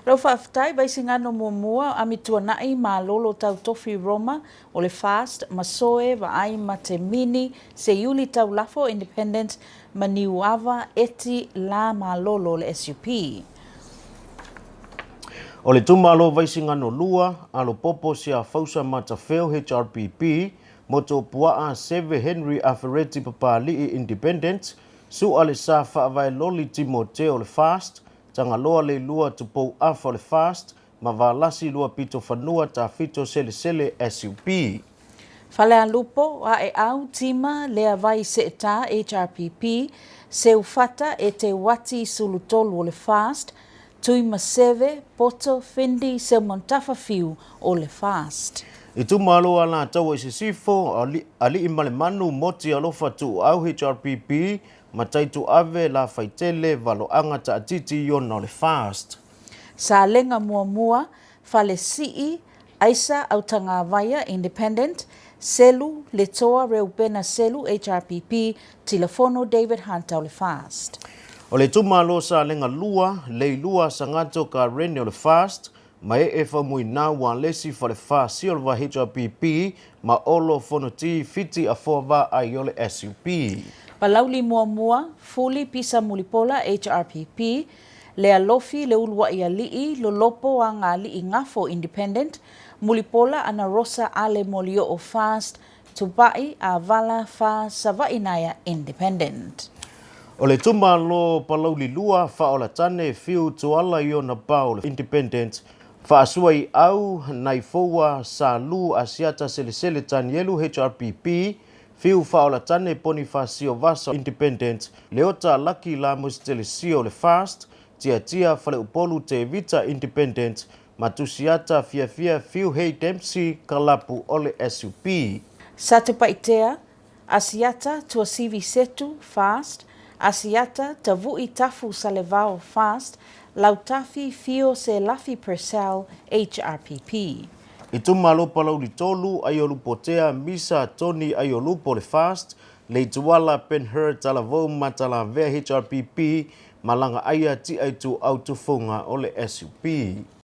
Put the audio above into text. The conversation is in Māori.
Rau whaafitai vai singano mua amitua nai ma lolo tau tofi Roma o le fast masoe wa ai ma te mini se yuli tau lafo independent ma niuava eti la ma lolo le SUP. O le Itumālō vai singano lua alo popo sia fausa matawheo HRPP moto puaa Seve Henry Afereti Papali'i Independent su ale sa whaavai loli Timoteo le fast tanga loa le lua tupou afa le fast ma valasi lua pito whanua ta fito sele sele SUP. Fale a lupo a e au tima lea vai se ta HRPP se ufata e te wati sulutolu o le fast tui maseve poto fendi se montafa fiu o le fast. Itumālō ala tau e se sifo ali imale manu moti alofa tu au HRPP mataitu ave la faitele valo anga ta atiti yona o le fast. Sa lenga mua fale sii aisa au tanga vaya independent selu le toa reupena selu HRPP telefono David Hunt o le fast. O le Itumālō sa lenga lua leilua sangato ka rene o le fast mai e whamui nā wan lesi fa le wha siolwa HRPP ma olo fonoti fiti a fōwa ai o le SUP. Palauli mua fuli pisa mulipola HRPP le alofi le ulua ia lii lo lopo a ngā lii ngafo independent mulipola ana rosa ale molio o fast tupai a vala fa savainaya independent. O le Itumālō palauli lua fa ola tane fiu tuala i ona pao independent fa asua i au nai foua sa lu asiata sele tanielu HRPP fiu fa ola tane poni fa sio vasa independent leota laki la mustele sio le fast tia fale upolu te vita independent matusiata fia fiu hei Dempsey kalapu ole SUP. Sa te paitea asiata tua CV setu fast asiata ta vui tafu salevao fast lautafi fio se lafi persel HRPP. Itumālō palauli tolu aiolu potea misa toni aiolu po le fast le tuala penher talavou matala vea HRPP malanga aia ti aitu autofunga o le SUP.